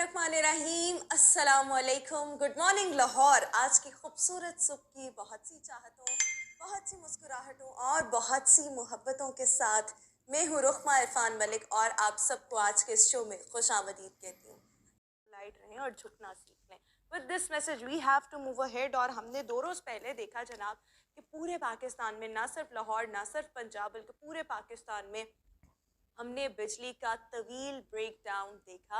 बिस्मिल्लाहिर्रहमानिर्रहीम, अस्सलामुअलैकुम, good morning Lahore. आज की खूबसूरत सुबह की बहुत सी चाहतों, बहुत सी मुस्कुराहटों और बहुत सी मोहब्बतों के साथ मैं हूँ रुखमा इरफान मलिक और आप सबको आज के इस शो में खुश आमदीद कहती हूँ। लाइट रहें और झुकना सीख लें। With this message we have to move ahead. और हमने 2 रोज़ पहले देखा जनाब कि पूरे पाकिस्तान में, ना सिर्फ लाहौर ना सिर्फ पंजाब बल्कि पूरे पाकिस्तान में हमने बिजली का तवील ब्रेकडाउन देखा,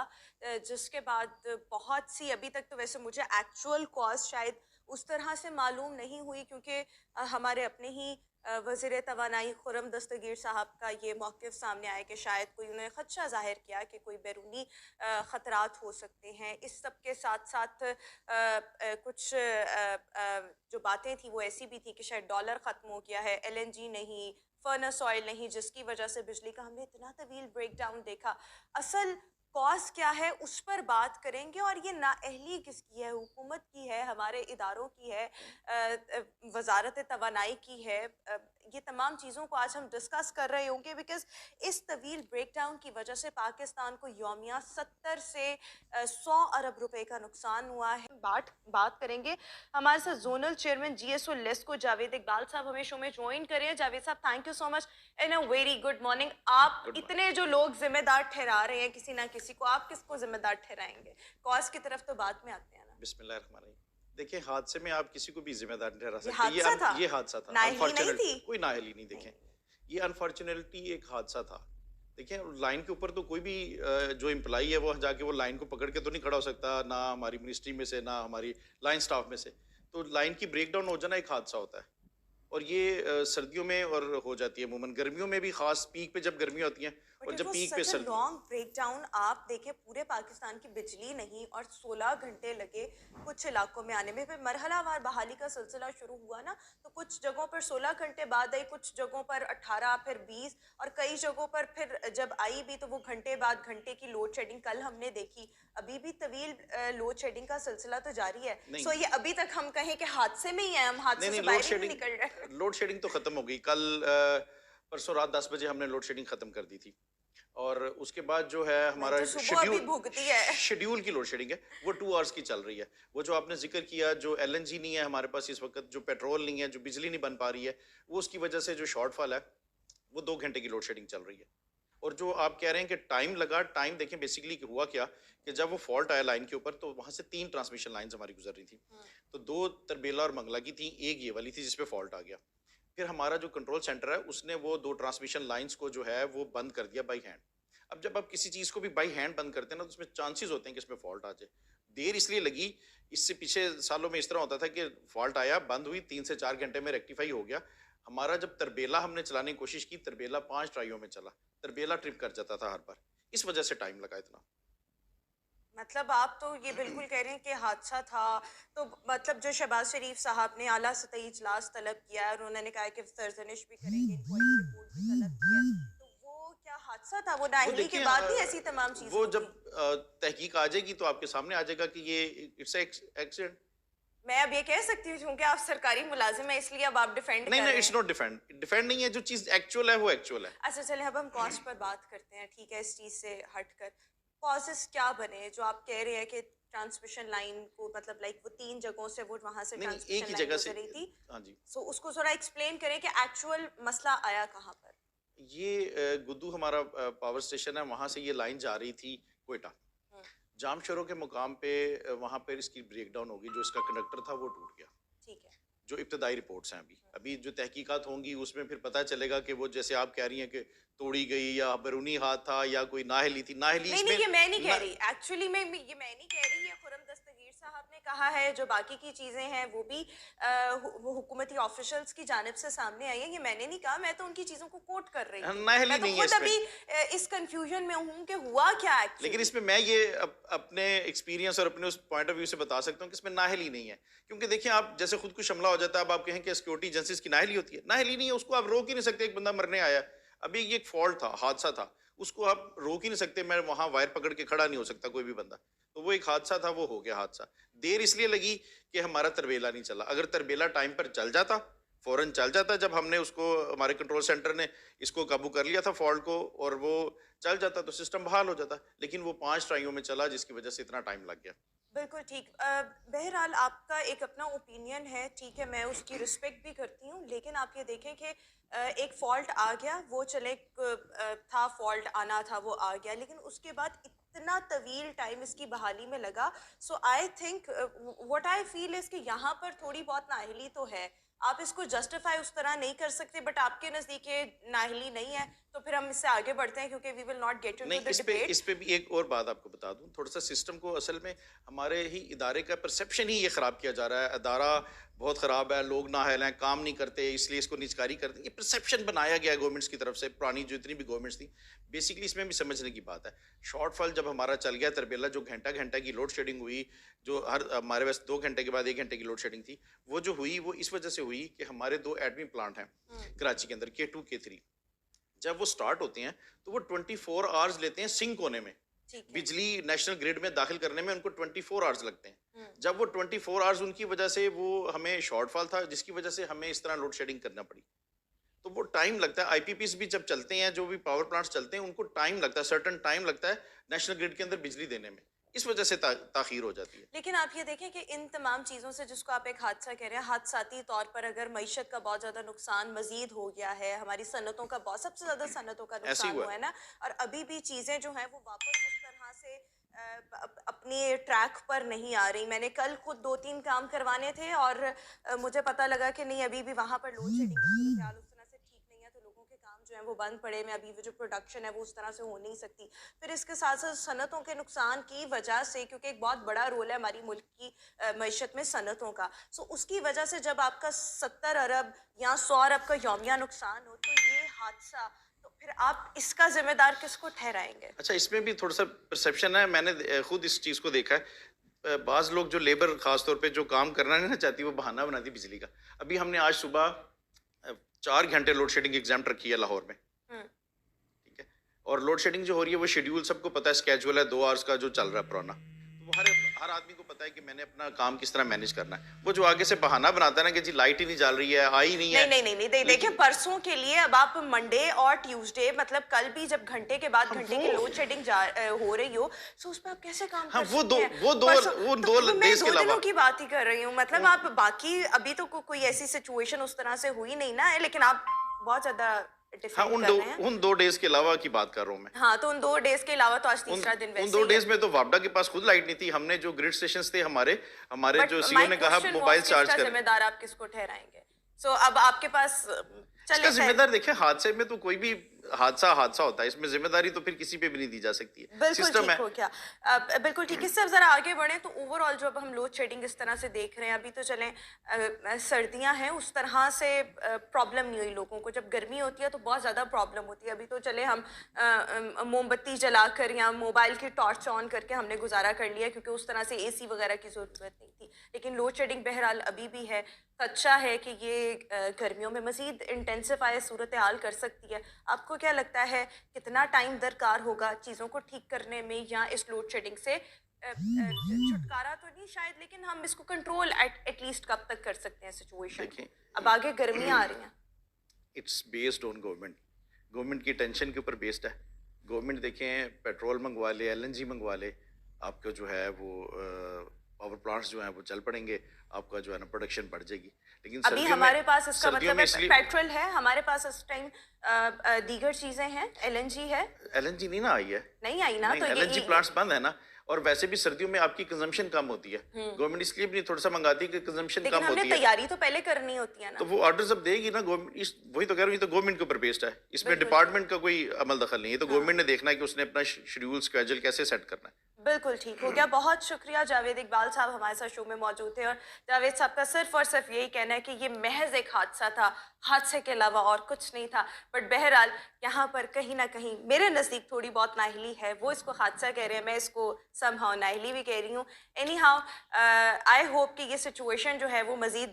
जिसके बाद बहुत सी, अभी तक तो वैसे मुझे एक्चुअल कॉज शायद उस तरह से मालूम नहीं हुई, क्योंकि हमारे अपने ही वज़ीर तवानाई खुर्रम दस्तगीर साहब का ये मौक़िफ़ सामने आया कि शायद कोई उन्होंने ख़दशा ज़ाहिर किया कि कोई बैरूनी ख़तरात हो सकते हैं। इस सब के साथ साथ कुछ जो बातें थी वो ऐसी भी थी कि शायद डॉलर ख़त्म हो गया है, LNG नहीं, फर्नेस ऑयल नहीं, जिसकी वजह से बिजली का हमने इतना तवील ब्रेकडाउन देखा। असल कॉज क्या है उस पर बात करेंगे। और ये नाअहली किसकी है? हुकूमत की है, हमारे इदारों की है, वजारत तवानाई की है। ये तमाम चीज़ों को आज हम डिस्कस कर रहे होंगे, बिकॉज इस तवील ब्रेकडाउन की वजह से पाकिस्तान को यौमिया 70 से 100 अरब रुपए का नुकसान हुआ है। बात करेंगे। हमारे साथ zonal chairman GSO LESCO Javed Iqbal साहब हमें शो में ज्वाइन करें। जावेद साहब, thank you so much and a very good morning. आप इतने जो लोग जिम्मेदार ठहरा रहे हैं किसी ना किसी को, आप किसको जिम्मेदार ठहराएंगे? कॉज की तरफ तो बाद में आते हैं ना। बिस्मिल्लाहिर्रहमानिर्रहीम। देखिए, हादसे में आप किसी को भी जिम्मेदार नहीं ठहरा ये सकते। हादसा था, ये हादसा था, नाअहली नहीं अनफॉर्चुनेटली थी। कोई नाअहली नहीं। देखें, ये अनफॉर्चुनेटली एक हादसा था। देखिए, लाइन के ऊपर तो कोई भी जो एम्प्लॉई है वो जाके वो लाइन को पकड़ के तो नहीं खड़ा हो सकता, ना हमारी मिनिस्ट्री में से, ना हमारी लाइन स्टाफ में से। तो लाइन की ब्रेकडाउन हो जाना एक हादसा होता है। और ये सर्दियों में और हो जाती है, अमूमन गर्मियों में भी, खास पीक पे जब गर्मियाँ होती हैं बट और इट जब वाज पीक पे सच अ सर्दी। Long breakdown. आप देखें, पूरे पाकिस्तान की बिजली नहीं और 16 घंटे लगे कुछ इलाकों में आने में। फिर मरहलावार बहाली का सिलसिला शुरू हुआ ना, तो कुछ जगहों पर 16 घंटे बाद आई, कुछ जगहों पर 18, फिर 20, और कई जगहों पर फिर जब आई भी तो वो घंटे बाद घंटे की लोड शेडिंग कल हमने देखी। अभी भी तवील लोड शेडिंग का सिलसिला तो जारी है। नहीं, सो ये अभी तक हम कहें कि हादसे में ही है, हम नहीं, हादसे नहीं, से लोड बाहर ही नहीं शेडिंग, निकल रहे। लोड शेडिंग तो खत्म हो गई कल। परसों रात 10 बजे हमने लोड शेडिंग खत्म कर दी थी। और उसके बाद जो है नहीं हमारा तो सुबह अभी भुगती है। शेड्यूल की लोड शेडिंग है, वो 2 आवर्स की चल रही है। वो जो आपने जिक्र किया, जो LNG नहीं है हमारे पास इस वक्त, जो पेट्रोल नहीं है, जो बिजली नहीं बन पा रही है, वो उसकी वजह से जो शॉर्टफॉल है वो 2 घंटे की लोड शेडिंग चल रही है। और जो आप कह रहे हैं कि टाइम लगा, टाइम देखें बेसिकली हुआ क्या कि जब वो फॉल्ट आया लाइन के ऊपर तो वहां से 3 ट्रांसमिशन लाइंस हमारी गुजर रही थी। तो 2 तरबेला और मंगला की थी, एक ये वाली थी जिसपे फॉल्ट आ गया। फिर हमारा जो कंट्रोल सेंटर है उसने वो 2 ट्रांसमिशन लाइंस को जो है वो बंद कर दिया बाई हैंड। अब जब आप किसी चीज को भी बाई हैंड बंद करते हैं ना, तो उसमें चांसेस होते हैं कि इसमें फॉल्ट आ जाए। देर इसलिए लगी, इससे पीछे सालों में इस तरह होता था कि फॉल्ट आया, बंद हुई, 3 से 4 घंटे में रेक्टिफाई हो गया। हमारा जब तरबेला हमने चलाने की कोशिश की, तरबेला 5 ट्राइयों में चला, तरबेला ट्रिप कर जाता था हर बार। इस वजह से टाइम लगा इतना। मतलब आप तो ये बिल्कुल कह रहे हैं कि हादसा था। तो मतलब जो शहबाज शरीफ साहब ने आला सतही इजलास तलब किया है और उन्होंने कहा है कि सरजनिश भी करेंगे, इंक्वायरी रिपोर्ट भी तलब की है, तो वो क्या हादसा था? वो वो नाअहली के देखिए, बाद भी ऐसी तमाम चीजें वो जब होती। तहकीक आ जाएगी तो आपके सामने आ जाएगा कि ये इट्स एक्सीडेंट। मैं अब ये कह सकती हूँ कि आप सरकारी मुलाजिम है इसलिए अब आप डिफेंड नहीं, कर नहीं, रहे इट्स हैं। नॉट डिफेंड, डिफेंड नहीं है। जो चीज एक्चुअल है वो एक्चुअल है। अच्छा चले, अब हम कॉस्ट पर बात करते हैं, ठीक है, इस चीज से हटकर कॉजेस क्या बने जो आप कह रहे हैं कि ट्रांसमिशन लाइन को, मतलब लाइक वो 3 जगहों से वो वहां से नहीं, नहीं, एक ट्रांसमिशन ही लाइन जगह से। गुजर रही थी। हाँ जी। सो उसको थोड़ा एक्सप्लेन करें कि एक्चुअल मसला आया कहाँ पर। ये गुद्दू हमारा पावर स्टेशन है, वहां से ये लाइन जा रही थी कोयटा। हम्म, जामशोरों के मुकाम पे वहां पर इसकी ब्रेकडाउन होगी, जो इसका कंडक्टर था वो टूट गया। ठीक है। जो इब्तदाई रिपोर्ट्स हैं, अभी अभी जो तहकीकात होंगी उसमें फिर पता चलेगा कि वो जैसे आप कह रही हैं कि तोड़ी गई या बैरूनी हाथ था या कोई नाअहली थी। नाअहली नहीं नहीं, इसमें ये मैं नहीं कह ना, रही एक्चुअली, ये मैं नहीं कह रही, ये खुर्रम दस्तगीर साहब ने कहा है। जो बाकी की चीजें हैं वो भी वो हुकूमती ऑफिशियल्स की जानिब से सामने आई है, ये मैंने नहीं कहा। मैं तो उनकी चीजों को कोट कर रही थी। नाअहली मैं तो नहीं है खुद इसमें। अभी इस कंफ्यूजन में हूँ कि हुआ क्या लेकिन एक्चुअली। इसमें मैं ये अपने एक्सपीरियंस और अपने उस पॉइंट ऑफ व्यू से बता सकता हूँ कि इसमें नाअहली नहीं है। क्योंकि देखिए, आप जैसे खुद को हमला हो जाता है, अब आप कहें कि सिक्योरिटी एजेंसीज की नाअहली होती है, नाअहली नहीं है। उसको आप रोक ही नहीं सकते। एक बंदा मरने आया, अभी ये एक फॉल्ट था, हादसा था, उसको आप रोक ही नहीं सकते। मैं वहां वायर पकड़ के खड़ा नहीं हो सकता कोई भी बंदा। तो वो एक हादसा था, वो हो गया हादसा। देर इसलिए लगी कि हमारा तरबेला नहीं चला। अगर तरबेला टाइम पर चल जाता फ़ौरन चल जाता जब हमने उसको, हमारे कंट्रोल सेंटर ने इसको काबू कर लिया था फ़ॉल्ट को, और वो चल जाता तो सिस्टम बहाल हो जाता। लेकिन वो 5 ट्राइयों में चला, जिसकी वजह से इतना टाइम लग गया। बिल्कुल ठीक। बहरहाल आपका एक अपना ओपिनियन है, ठीक है, मैं उसकी रिस्पेक्ट भी करती हूँ, लेकिन आप ये देखें कि एक फ़ॉल्ट आ गया, वो चले था, फ़ॉल्ट आना था, वो आ गया, लेकिन उसके बाद इतना तवील टाइम इसकी बहाली में लगा। So I think what I feel is कि यहाँ पर थोड़ी बहुत नाअहली तो है। आप इसको जस्टिफाई उस तरह नहीं कर सकते, बट आपके नज़दीक ये नाअहली नहीं है, तो फिर हम इससे आगे बढ़ते हैं, क्योंकि we will not get into नहीं, द डिबेट। इस पे भी एक और बात आपको बता दूं, थोड़ा सा सिस्टम को असल में हमारे ही इदारे का परसेप्शन ही ये ख़राब किया जा रहा है। इदारा बहुत ख़राब है, लोग नाअहल हैं, काम नहीं करते, इसलिए इसको निजकारी करते हैं। ये परसेप्शन बनाया गया है गवर्नमेंट्स की तरफ से, पुरानी जो इतनी भी गवर्नमेंट्स थी। बेसिकली इसमें भी समझने की बात है। शॉर्टफॉल जब हमारा चल गया तरबेला, जो घंटा घंटा की लोड शेडिंग हुई, जो हर हमारे पास 2 घंटे के बाद 1 घंटे की लोड शेडिंग थी, वो जो हुई वो इस वजह से हुई कि हमारे 2 एडमिन प्लांट हैं कराची के अंदर, K2 K3। जब वो स्टार्ट होते हैं तो वो 24 आवर्स लेते हैं सिंक होने में, ठीक है। बिजली नेशनल ग्रिड में दाखिल करने में उनको 24 आवर्स लगते हैं। हम्म। जब वो 24 आवर्स, उनकी वजह से वो हमें शॉर्टफॉल था, जिसकी वजह से हमें इस तरह लोड शेडिंग करना पड़ी। तो वो टाइम लगता है। आईपीपीस भी जब चलते हैं, जो भी पावर प्लांट्स चलते हैं, उनको टाइम लगता है, सर्टेन टाइम लगता है नेशनल ग्रिड के अंदर बिजली देने में। इस वजह से ताखीर हो जाती है। लेकिन आप ये देखें कि इन तमाम चीज़ों से, जिसको आप एक हादसा कह रहे हैं, हादसाती तौर पर अगर मईशत का बहुत ज़्यादा नुकसान मजीद हो गया है, हमारी सनतों का बहुत, सबसे ज़्यादा सनतों का ऐसे ही नुकसान हुआ हुआ है। है ना, और अभी भी चीज़ें जो हैं वो वापस उस तरह से अपनी ट्रैक पर नहीं आ रही। मैंने कल खुद 2-3 काम करवाने थे, और मुझे पता लगा कि नहीं, अभी भी वहाँ पर लोड शेडिंग की सूरत हाल उस तरह से ठीक नहीं है, तो लोगों के काम जो है वो बंद पड़े में, अभी वो जो प्रोडक्शन है वो उस तरह से हो नहीं सकती। फिर इसके साथ साथ सनतों के नुकसान की वजह से, क्योंकि एक बहुत बड़ा रोल है हमारी मुल्क की मईशत में सनतों का, सो उसकी वजह से जब आपका 70 अरब या 100 अरब का यौमिया नुकसान हो, तो ये हादसा, तो फिर आप इसका जिम्मेदार किसको ठहराएंगे? अच्छा, इसमें भी थोड़ा सा परसेप्शन है। मैंने खुद इस चीज़ को देखा है। बाज़ लोग, जो लेबर ख़ास तौर पे जो काम करना नहीं ना चाहती, वो बहाना बनाती बिजली का। अभी हमने आज सुबह 4 घंटे लोड शेडिंग एग्जाम रखी है लाहौर में, हम्म। ठीक है? और लोड शेडिंग जो हो रही है वो शेड्यूल सबको पता है, स्केड्यूल है 2 आवर्स का जो चल रहा है पुराना। तो वो हर आदमी को पता है कि मैंने अपना काम किस तरह मैनेज करना है। वो जो आगे से बहाना बनाता है ना कि जी लाइट ही नहीं जल रही है, आई नहीं है। नहीं, देखिए, लेकिन परसों के लिए अब आप मंडे और ट्यूसडे, मतलब कल भी जब घंटे के बाद हाँ, घंटे की लोड शेडिंग हो रही हो, तो उस पर आप कैसे काम हाँ, कर सकते हैं? वो दो परसों वो तो 2 मैं डेज के 2 अलावा दिनों की बात ही कर रही हूँ, मतलब आप बाकी अभी तो कोई ऐसी सिचुएशन उस तरह से हुई नहीं ना है, लेकिन आप बहुत ज्यादा हाँ, डिफेंड कर रहे हैं। उन 2 डेज के अलावा की बात कर रहा हूँ मैं। हाँ, तो उन 2 डेज के अलावा तो आज उन तीसरा दिन उन वैसे 2 ही है। डेज में तो वापडा के पास खुद लाइट नहीं थी। हमने जो ग्रिड स्टेशंस थे, हमारे हमारे बट जो सीईओ माय ने कहा क्वेश्चन मोबाइल वाज, चार्ज किसका करें। जिम्मेदार आप किसको ठहराएंगे? सो अब आपके पास इसका चले खैर। जिम्मेदार देखिए, हादसे में तो कोई भी हादसा होता है, इसमें जिम्मेदारी तो फिर किसी पे भी नहीं दी जा सकती है, बिल्कुल सिस्टम ठीक है। हो गया। बिल्कुल ठीक। इससे अब ज़रा आगे बढ़ें तो ओवरऑल जो अब हम लोड शेडिंग इस तरह से देख रहे हैं, अभी तो चलें सर्दियां हैं, उस तरह से प्रॉब्लम नहीं हुई लोगों को। जब गर्मी होती है तो बहुत ज़्यादा प्रॉब्लम होती है। अभी तो चले हम मोमबत्ती जलाकर या मोबाइल की टॉर्च ऑन करके हमने गुजारा कर लिया, क्योंकि उस तरह से एसी वगैरह की ज़रूरत नहीं थी। लेकिन लोड शेडिंग बहरहाल अभी भी है। खदशा है कि ये गर्मियों में मज़ीद इंटेंसिफाई सूरत हाल कर सकती है। आपको क्या लगता है कितना टाइम दरकार होगा चीज़ों को ठीक करने में, या इस लोड शेडिंग से छुटकारा तो नहीं शायद, लेकिन हम इसको कंट्रोल एटलीस्ट कब तक कर सकते हैं सिचुएशन को? देखिए, अब आगे गर्मियाँ आ रही हैं। इट्स बेस्ड ऑन गवर्नमेंट की टेंशन के ऊपर बेस्ड है। गवर्नमेंट देखें, पेट्रोल मंगवा ले, एलएनजी मंगवा ले, आपका जो है वो पावर प्लांट्स जो हैं वो चल पड़ेंगे, आपका जो है ना प्रोडक्शन बढ़ जाएगी। लेकिन अभी सर्दियों हमारे में पास इसका सर्दियों मतलब में है इसलिए पेट्रोल है, हमारे पास इस टाइम दीगर चीज़ें हैं, एलएनजी है। एलएनजी नहीं ना आई है। नहीं आई ना, नहीं, तो एलएनजी ये प्लांट्स बंद है ना। और वैसे भी सर्दियों में आपकी कंजम्पशन कम होती है। गवर्नमेंट इसलिए भी नहीं थोड़ा सा मंगाती है कि कंजम्पशन लेकिन कम हमने होती है। तैयारी तो पहले करनी होती है ना। तो वो ऑर्डर जब देगी ना गवर्नमेंट, वही तो कह रहा हूँ, ये तो गवर्नमेंट के ऊपर बेस्ड है। इसमें बिल्कुल। डिपार्टमेंट का कोई अमल दखल नहीं है। तो गवर्नमेंट ने देखना है कि उसने अपना शेड्यूल स्केड्यूल कैसे सेट करना है। बिल्कुल ठीक हो गया। बहुत शुक्रिया जावेद इकबाल साहब हमारे साथ शो में मौजूद थे, और जावेद साहब का सिर्फ और सिर्फ यही कहना है कि ये महज एक हादसा था, हादसे के अलावा और कुछ नहीं था। बट बहरहाल यहाँ पर कहीं ना कहीं मेरे नज़दीक थोड़ी बहुत नाअहली है। वो इसको हादसा कह रहे हैं, मैं इसको समहाउ नाअहली भी कह रही हूँ। एनी हाउ आई होप कि ये सिचुएशन जो है वो मज़ीद